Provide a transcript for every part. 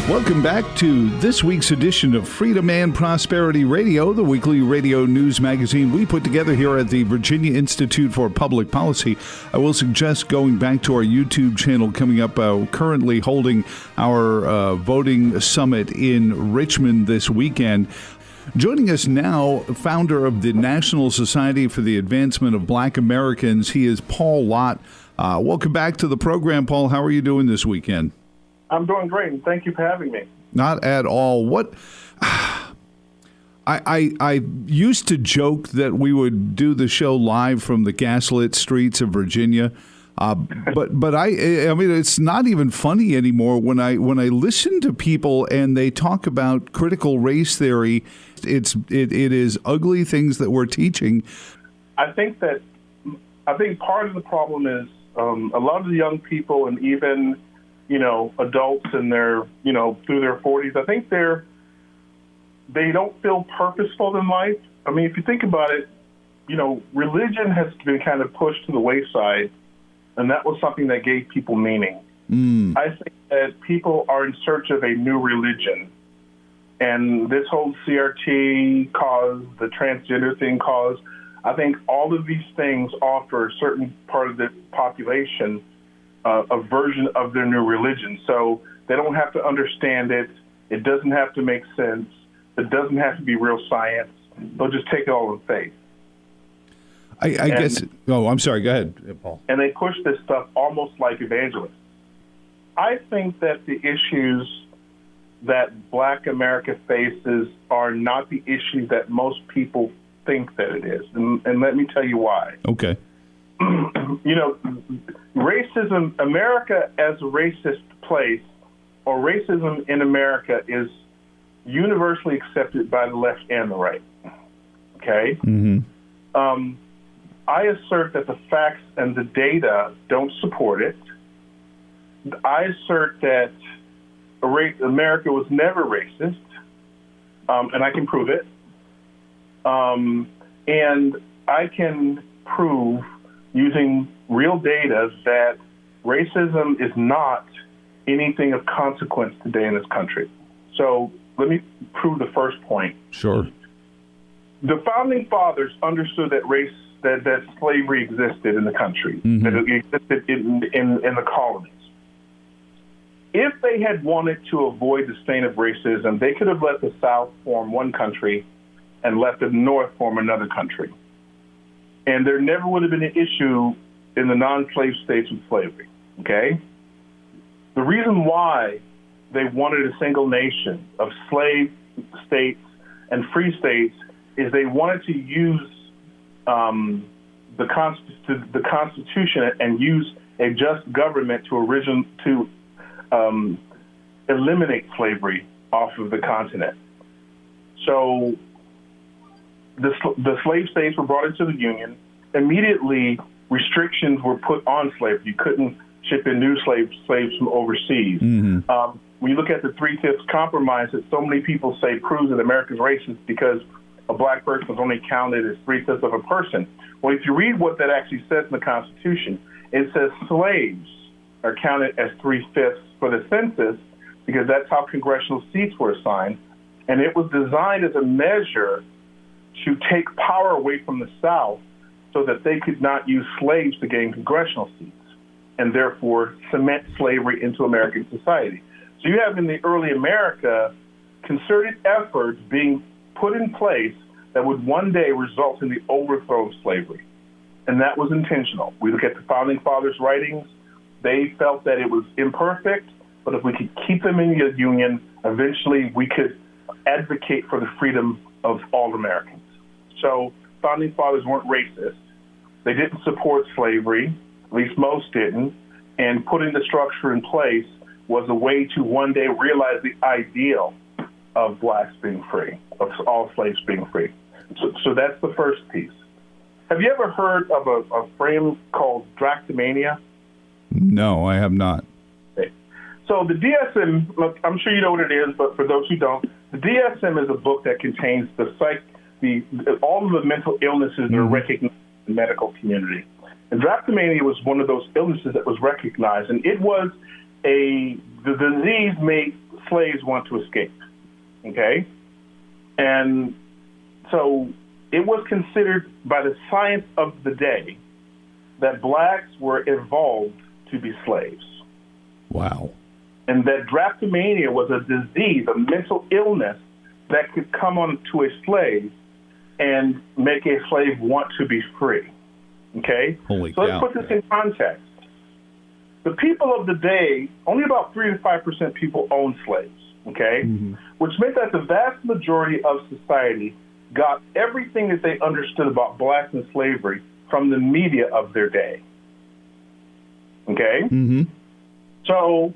Welcome back to this week's edition of Freedom and Prosperity Radio, the weekly radio news magazine we put together here at the Virginia Institute for Public Policy. I will suggest going back to our YouTube channel coming up, currently holding our voting summit in Richmond this weekend. Joining us now, founder of the National Society for the Advancement of Black Americans, he is Paul Lott. Welcome back to the program, Paul. How are you doing this weekend? I'm doing great, and thank you for having me. Not at all. What I used to joke that we would do the show live from the gaslit streets of Virginia, but I mean it's not even funny anymore when I listen to people and they talk about critical race theory. It is ugly things that we're teaching. I think part of the problem is a lot of the young people and even adults in their, through their 40s, I think they don't feel purposeful in life. I mean, if you think about it, religion has been kind of pushed to the wayside, and that was something that gave people meaning. I think that people are in search of a new religion, and this whole CRT cause, the transgender thing cause, I think all of these things offer a certain part of the population a version of their new religion. So they don't have to understand it. It doesn't have to make sense. It doesn't have to be real science. They'll just take it all in faith. I guess. Oh, I'm sorry. Go ahead, Paul. And they push this stuff almost like evangelists. I think that the issues that Black America faces are not the issues that most people think that it is. And let me tell you why. Okay. Racism, America as a racist place, or racism in America is universally accepted by the left and the right. Okay? Mm-hmm. I assert that the facts and the data don't support it. I assert that America was never racist, and I can prove it. And I can prove using real data that racism is not anything of consequence today in this country. So let me prove the first point. Sure. The founding fathers understood that that slavery existed in the country, that it existed in the colonies. If they had wanted to avoid the stain of racism, they could have let the South form one country and let the North form another country. And there never would have been an issue in the non-slave states with slavery, okay? The reason why they wanted a single nation of slave states and free states is they wanted to use the Constitution and use a just government to eliminate slavery off of the continent. So the slave states were brought into the Union. Immediately, restrictions were put on slavery. You couldn't ship in new slaves from overseas. Mm-hmm. When you look at the 3/5 compromise that so many people say proves that America's racist because a black person is only counted as 3/5 of a person. Well, if you read what that actually says in the Constitution, it says slaves are counted as 3/5 for the census because that's how congressional seats were assigned. And it was designed as a measure to take power away from the South so that they could not use slaves to gain congressional seats and therefore cement slavery into American society. So you have in the early America concerted efforts being put in place that would one day result in the overthrow of slavery. And that was intentional. We look at the Founding Fathers' writings. They felt that it was imperfect, but if we could keep them in the Union, eventually we could advocate for the freedom of all Americans. So Founding Fathers weren't racist. They didn't support slavery, at least most didn't, and putting the structure in place was a way to one day realize the ideal of blacks being free, of all slaves being free. So that's the first piece. Have you ever heard of a frame called draconomania? No, I have not. Okay. So the DSM, look, I'm sure you know what it is, but for those who don't, the DSM is a book that contains all of the mental illnesses that are recognized in the medical community. And draconomania was one of those illnesses that was recognized, and it was the disease made slaves want to escape. Okay? And so it was considered by the science of the day that blacks were evolved to be slaves. Wow. And that drapetomania was a disease, a mental illness that could come on to a slave and make a slave want to be free. Okay? Holy so cow. let's put this in context. The people of the day, only about 3 to 5% people own slaves. Okay? Mm-hmm. Which meant that the vast majority of society got everything that they understood about blacks and slavery from the media of their day. Okay? Mm-hmm. So,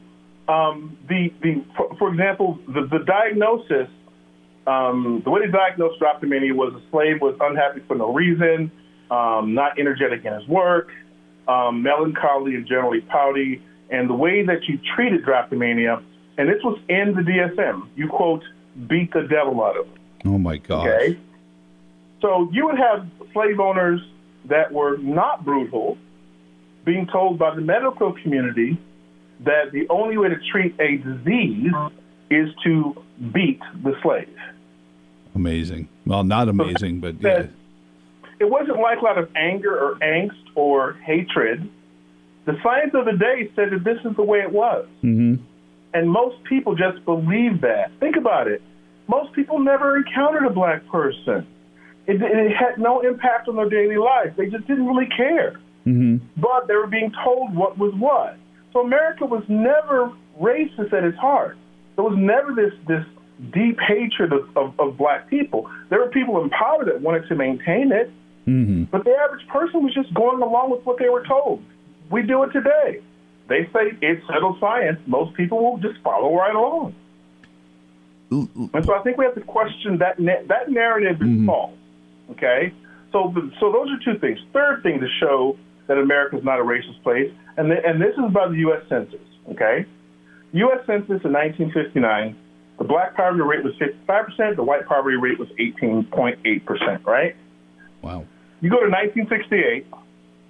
for example, the diagnosis, the way they diagnosed drapetomania was a slave was unhappy for no reason, not energetic in his work, melancholy and generally pouty. And the way that you treated drapetomania, and this was in the DSM, you quote, beat the devil out of him. Oh, my gosh. Okay? So you would have slave owners that were not brutal being told by the medical community that the only way to treat a disease is to beat the slave. Amazing. Well, not amazing, but yeah. It wasn't like out of anger or angst or hatred. The science of the day said that this is the way it was. Mm-hmm. And most people just believe that. Think about it. Most people never encountered a black person. It had no impact on their daily life. They just didn't really care. Mm-hmm. But they were being told what was what. So America was never racist at its heart. There was never this deep hatred of black people. There were people in power that wanted to maintain it, Mm-hmm. but the average person was just going along with what they were told. We do it today. They say it's settled science. Most people will just follow right along. And so I think we have to question that narrative is false. Okay? So those are two things. Third thing to show that America is not a racist place, and this is by the U.S. Census. Okay? U.S. Census in 1959, the black poverty rate was 55%, the white poverty rate was 18.8%, right? Wow. You go to 1968,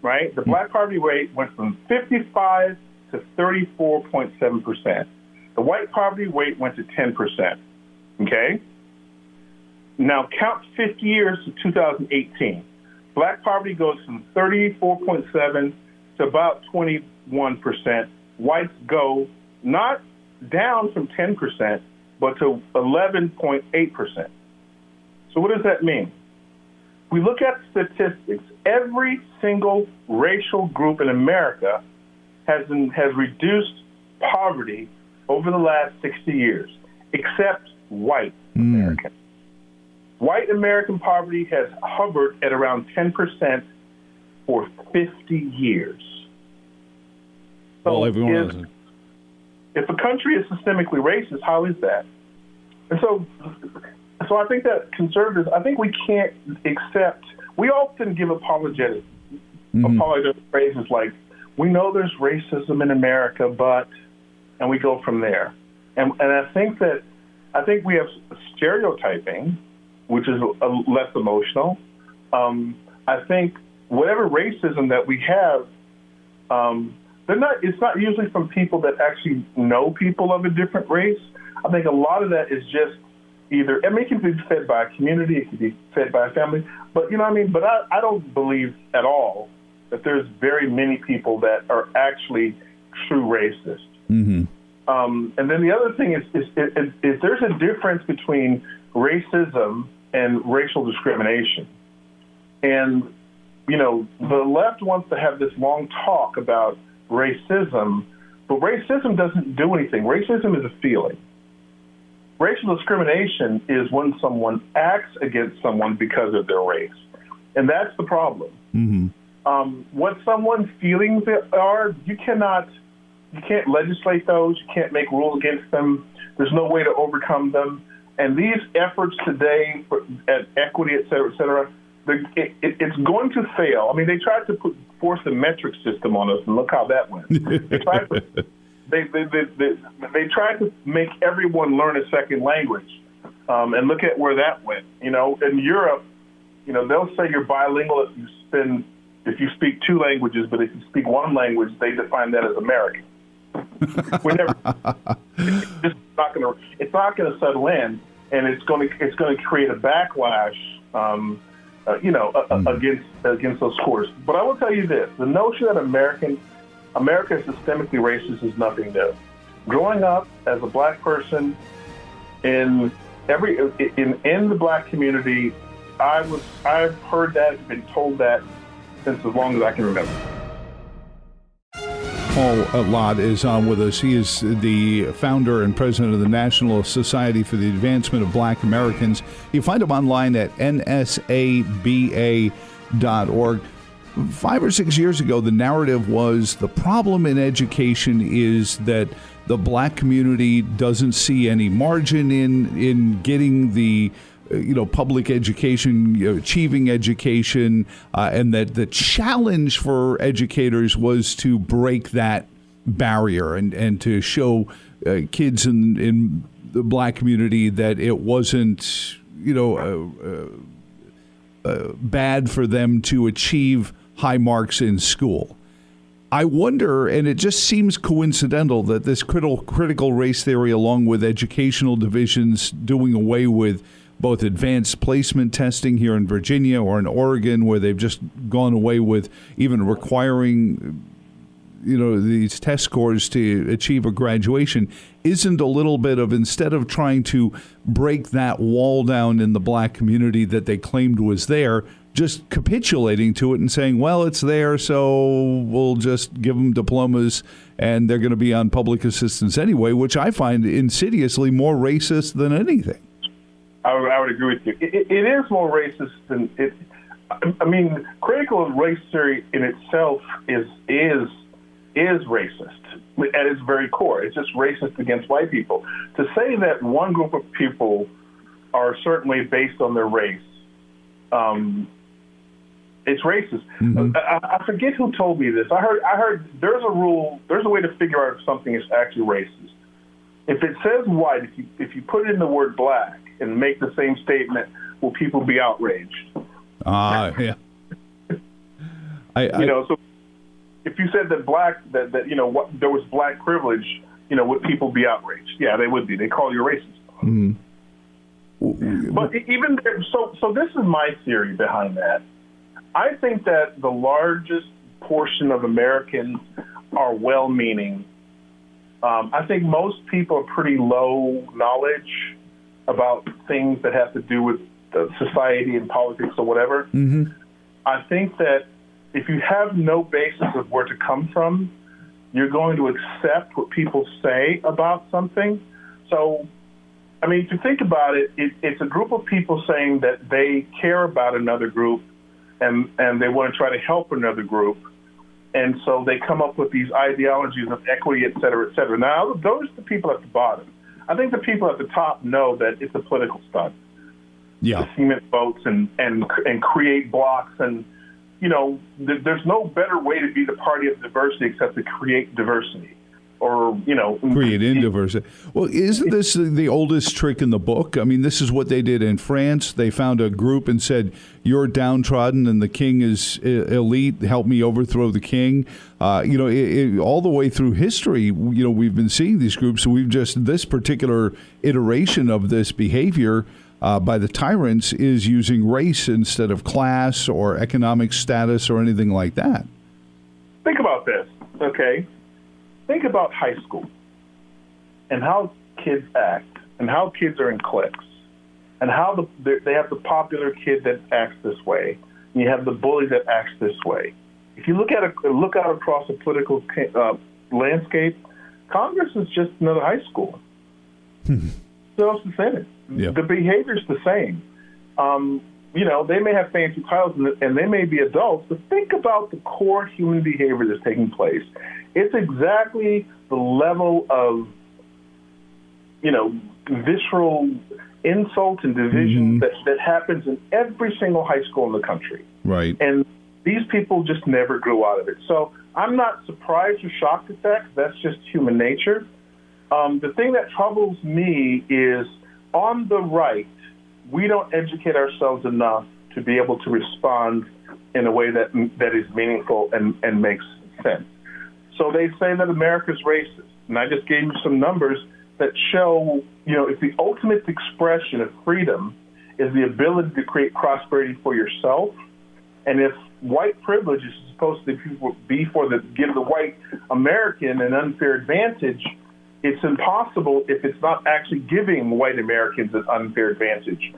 right? The black poverty rate went from 55 to 34.7%. The white poverty rate went to 10%. Okay? Now count 50 years to 2018. Black poverty goes from 34.7 to about 21%. Whites go not down from 10%, but to 11.8%. So what does that mean? We look at statistics. Every single racial group in America has reduced poverty over the last 60 years, except white Americans. White American poverty has hovered at around 10% for 50 years. So well, everyone else. If a country is systemically racist, how is that? And so I think that conservatives, I think we can't accept, we often give apologetic phrases like, we know there's racism in America, but, and we go from there. And I think we have stereotyping, which is less emotional. I think whatever racism that we have, it's not usually from people that actually know people of a different race. I think a lot of that is just either, it can be fed by a community, it can be fed by a family, but you know what I mean? But I don't believe at all that there's very many people that are actually true racists. Mm-hmm. And then the other thing is there's a difference between racism and racial discrimination. And, you know, the left wants to have this long talk about racism, but racism doesn't do anything. Racism is a feeling. Racial discrimination is when someone acts against someone because of their race. And that's the problem. Mm-hmm. What someone's feelings are, you can't legislate those. You can't make rules against them. There's no way to overcome them. And these efforts today at equity, et cetera, it's going to fail. I mean, they tried to force a metric system on us, and look how that went. They tried to make everyone learn a second language, and look at where that went. You know, in Europe, you know, they'll say you're bilingual if you speak two languages, but if you speak one language, they define that as American. We never. It's it's not gonna settle in, and it's gonna create a backlash, against those scores. But I will tell you this: the notion that America is systemically racist is nothing new. Growing up as a black person in the black community, I've heard that, been told that since as long as I can remember. Paul Lott is on with us. He is the founder and president of the National Society for the Advancement of Black Americans. You find him online at nsaba.org. 5 or 6 years ago, the narrative was the problem in education is that the black community doesn't see any margin in getting the public education, achieving education, and that the challenge for educators was to break that barrier and to show kids in the black community that it wasn't, bad for them to achieve high marks in school. I wonder, and it just seems coincidental that this critical race theory, along with educational divisions doing away with both advanced placement testing here in Virginia or in Oregon, where they've just gone away with even requiring, these test scores to achieve a graduation, isn't a little bit of, instead of trying to break that wall down in the black community that they claimed was there, just capitulating to it and saying, well, it's there, so we'll just give them diplomas and they're going to be on public assistance anyway, which I find insidiously more racist than anything. I would agree with you. It is more racist than it. I mean, critical race theory in itself is racist at its very core. It's just racist against white people. To say that one group of people are certainly based on their race, it's racist. Mm-hmm. I forget who told me this. I heard there's a rule. There's a way to figure out if something is actually racist. If it says white, if you put in the word black and make the same statement, will people be outraged? Yeah. So if you said that black, that there was black privilege, would people be outraged? Yeah, they would be. They call you racist. Mm-hmm. But even there, so this is my theory behind that. I think that the largest portion of Americans are well-meaning. I think most people are pretty low knowledge about things that have to do with society and politics or whatever. Mm-hmm. I think that if you have no basis of where to come from, you're going to accept what people say about something. So, I mean, to think about it, it's a group of people saying that they care about another group and they want to try to help another group. And so they come up with these ideologies of equity, et cetera, et cetera. Now, those are the people at the bottom. I think the people at the top know that it's a political stunt. Yeah. To cement votes and create blocks. And, there's no better way to be the party of diversity except to create diversity. Or, create in diversity. Well, isn't this the oldest trick in the book? I mean, this is what they did in France. They found a group and said, you're downtrodden and the king is elite. Help me overthrow the king. All the way through history, we've been seeing these groups. So this particular iteration of this behavior by the tyrants is using race instead of class or economic status or anything like that. Think about this, okay? Think about high school and how kids act and how kids are in cliques and how they have the popular kid that acts this way and you have the bully that acts this way. If you look out across the political landscape, Congress is just another high school. So it's the Senate. Yeah. The behavior's the same. They may have fancy titles and they may be adults, but think about the core human behavior that's taking place. It's exactly the level of, visceral insult and division that happens in every single high school in the country. Right. And these people just never grew out of it. So I'm not surprised or shocked at that. That's just human nature. The thing that troubles me is on the right, we don't educate ourselves enough to be able to respond in a way that is meaningful and makes sense. So they say that America's racist. And I just gave you some numbers that show, if the ultimate expression of freedom is the ability to create prosperity for yourself, and if white privilege is supposed to be give the white American an unfair advantage, it's impossible if it's not actually giving white Americans an unfair advantage.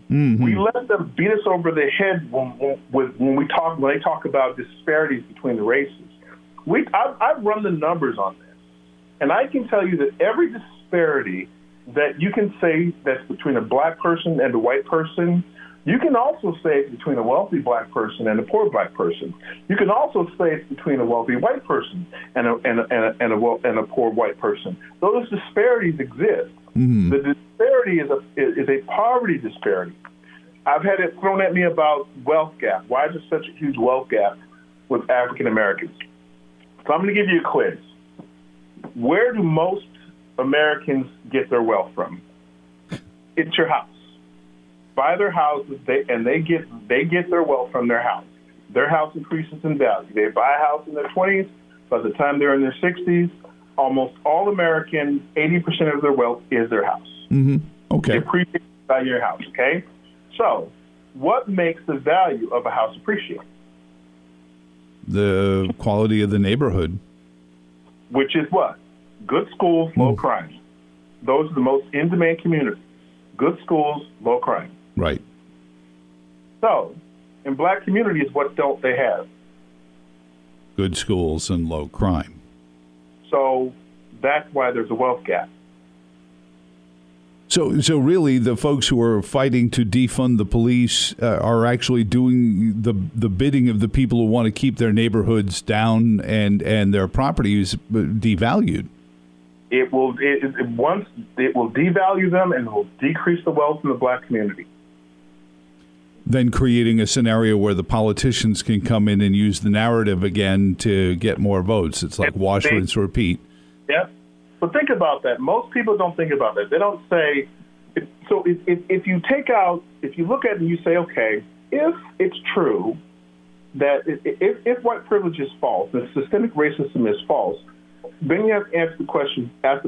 We let them beat us over the head when they talk about disparities between the races. I've run the numbers on this, and I can tell you that every disparity that you can say that's between a black person and a white person, you can also say it's between a wealthy black person and a poor black person. You can also say it's between a wealthy white person and a poor white person. Those disparities exist. The disparity is a poverty disparity. I've had it thrown at me about wealth gap. Why is there such a huge wealth gap with African Americans? So I'm going to give you a quiz. Where do most Americans get their wealth from? It's your house. Buy their houses, they get their wealth from their house. Their house increases in value. They buy a house in their 20s. By the time they're in their 60s, almost all Americans, 80% of their wealth is their house. Okay. They appreciate the value of your house, okay? So what makes the value of a house appreciate? The quality of the neighborhood. Which is what? Good schools, low crime. Those are the most in-demand communities. Good schools, low crime. Right. So, in black communities, what don't they have? Good schools and low crime. So, that's why there's a wealth gap. So really, the folks who are fighting to defund the police are actually doing the bidding of the people who want to keep their neighborhoods down and their properties devalued. It will devalue them and will decrease the wealth in the black community. Then creating a scenario where the politicians can come in and use the narrative again to get more votes. It's like wash, rinse, repeat. Yeah. But think about that. Most people don't think about that. They don't say, so if you look at it and you say, okay, if it's true that if white privilege is false, if systemic racism is false, then you have to ask the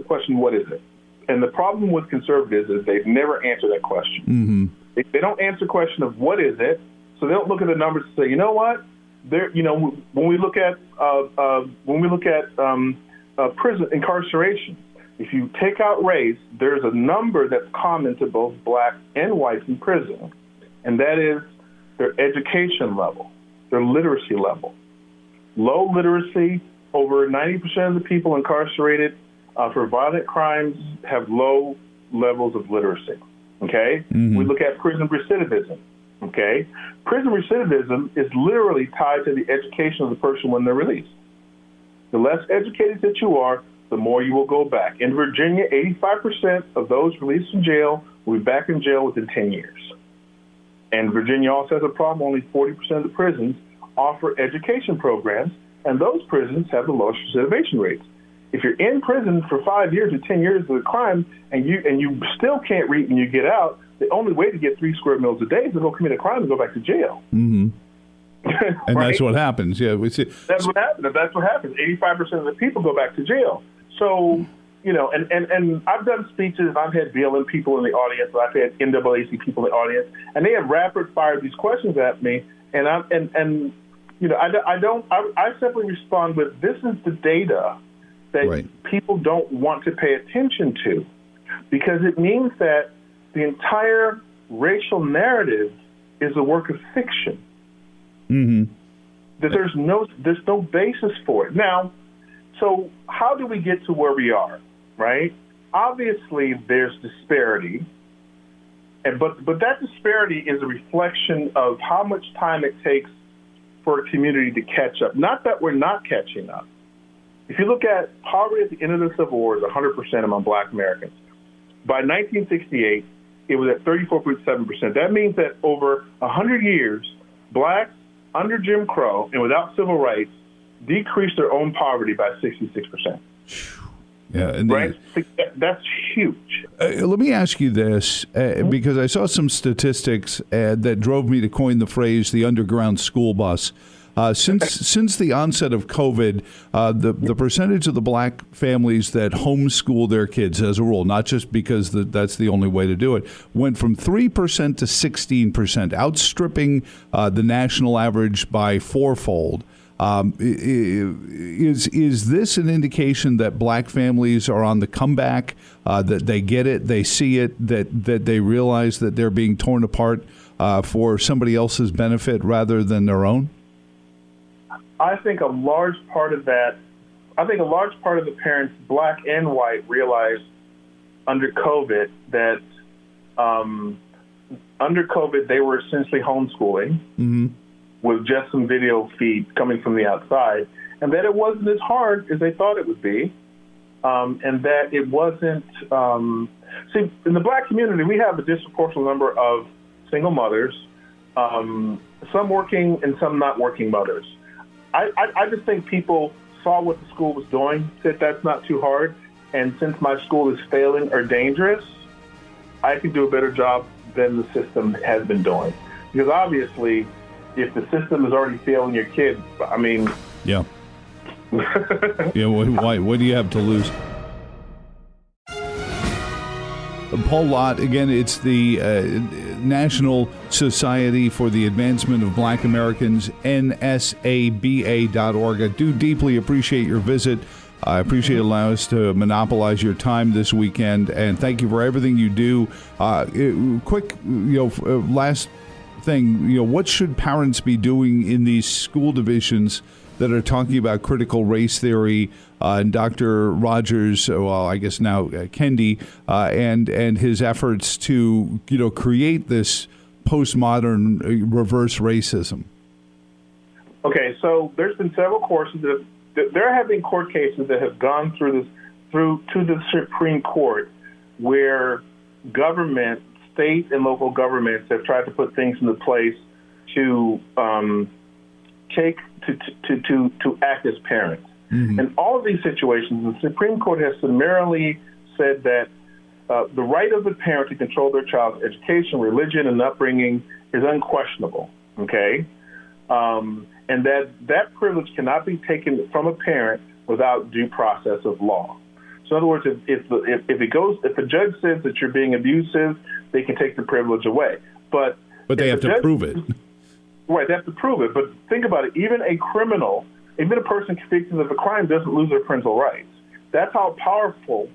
question, what is it? And the problem with conservatives is they've never answered that question. They don't answer the question of what is it, so they don't look at the numbers and say, you know what? When we look at prison incarceration, if you take out race, there's a number that's common to both blacks and whites in prison, and that is their education level, their literacy level. Low literacy, over 90% of the people incarcerated for violent crimes have low levels of literacy, okay? We look at prison recidivism, okay? Prison recidivism is literally tied to the education of the person when they're released. The less educated that you are, the more you will go back. In Virginia, 85% of those released from jail will be back in jail within 10 years. And Virginia also has a problem. Only 40% of the prisons offer education programs, and those prisons have the lowest recidivation rates. If you're in prison for 5 years or 10 years of a crime and you still can't read when you get out, the only way to get 3 square meals a day is to go commit a crime and go back to jail. And right? That's what happens. Yeah, we see. That's what happens. 85% of the people go back to jail. So, and I've done speeches. I've had BLM people in the audience. I've had NAACP people in the audience, and they have rapid fired these questions at me. And I simply respond with, this is the data that people don't want to pay attention to, because it means that the entire racial narrative is a work of fiction. That there's no basis for it. Now, so how do we get to where we are, right? Obviously, there's disparity, but that disparity is a reflection of how much time it takes for a community to catch up. Not that we're not catching up. If you look at poverty at the end of the Civil War, is 100% among black Americans. By 1968, it was at 34.7%. That means that over 100 years, blacks under Jim Crow and without civil rights decreased their own poverty by 66%. Yeah, right? That's huge. Let me ask you this, because I saw some statistics that drove me to coin the phrase the underground school bus. Since the onset of COVID, the percentage of the black families that homeschool their kids, as a rule, not just because that's the only way to do it, went from 3% to 16%, outstripping the national average by fourfold. Is this an indication that black families are on the comeback, that they get it, they see it, that they realize that they're being torn apart for somebody else's benefit rather than their own? I think a large part of the parents, black and white, realized under COVID that under COVID they were essentially homeschooling. Mm-hmm. With just some video feed coming from the outside, and that it wasn't as hard as they thought it would be, and that it wasn't. See, in the black community, we have a disproportionate number of single mothers, some working and some not working mothers. I just think people saw what the school was doing, said that's not too hard, and since my school is failing or dangerous, I can do a better job than the system has been doing. Because obviously, if the system is already failing your kid, I mean... Yeah. Yeah. What do you have to lose? Paul Lott, again, it's the National Society for the Advancement of Black Americans, nsaba.org. I do deeply appreciate your visit. I appreciate allowing us to monopolize your time this weekend, and thank you for everything you do. Quick, last thing, what should parents be doing in these school divisions that are talking about critical race theory, and Dr. Rogers, well, I guess now Kendi, and his efforts to create this postmodern reverse racism? Okay, so there's been several courses there have been court cases that have gone through to the Supreme Court where government, state and local governments have tried to put things into place to act as parents. Mm-hmm. In all of these situations, the Supreme Court has summarily said that the right of the parent to control their child's education, religion, and upbringing is unquestionable. Okay, and that privilege cannot be taken from a parent without due process of law. So in other words, if the judge says that you're being abusive, they can take the privilege away. But they have to prove it. Right, they have to prove it. But think about it. Even a criminal, even a person convicted of a crime doesn't lose their parental rights. That's how powerful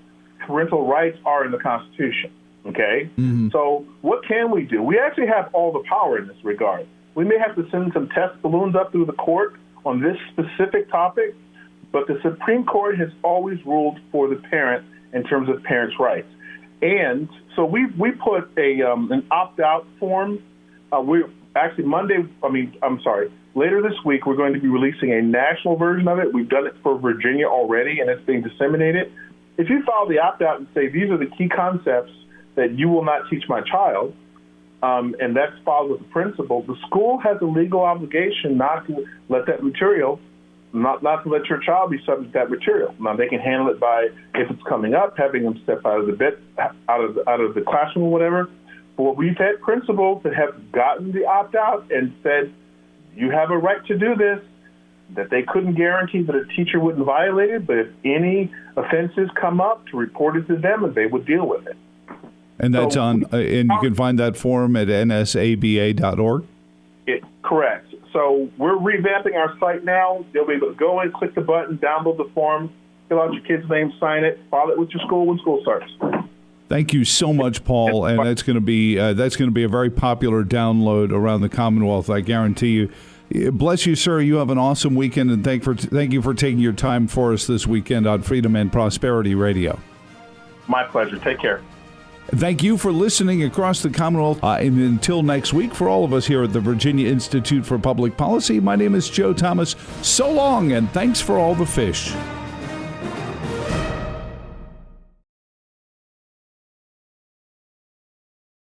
parental rights are in the Constitution. Okay? Mm-hmm. So what can we do? We actually have all the power in this regard. We may have to send some test balloons up through the court on this specific topic, but the Supreme Court has always ruled for the parent in terms of parents' rights. And so we put an opt-out form. Later this week, we're going to be releasing a national version of it. We've done it for Virginia already, and it's being disseminated. If you file the opt-out and say, these are the key concepts that you will not teach my child, and that's filed with the principal, the school has a legal obligation not to let that material, not to let your child be subject to that material. Now, they can handle it by, if it's coming up, having them step out of the classroom or whatever. But we've had principals that have gotten the opt-out and said, you have a right to do this, that they couldn't guarantee that a teacher wouldn't violate it, but if any offenses come up, to report it to them and they would deal with it. And that's and you can find that form at nsaba.org? Correct. So we're revamping our site now. You'll be able to go in, click the button, download the form, fill out your kid's name, sign it, file it with your school when school starts. Thank you so much, Paul, and that's going to be a very popular download around the Commonwealth, I guarantee you. Bless you, sir. You have an awesome weekend, and thank you for taking your time for us this weekend on Freedom and Prosperity Radio. My pleasure. Take care. Thank you for listening across the Commonwealth. And until next week, for all of us here at the Virginia Institute for Public Policy, my name is Joe Thomas. So long, and thanks for all the fish.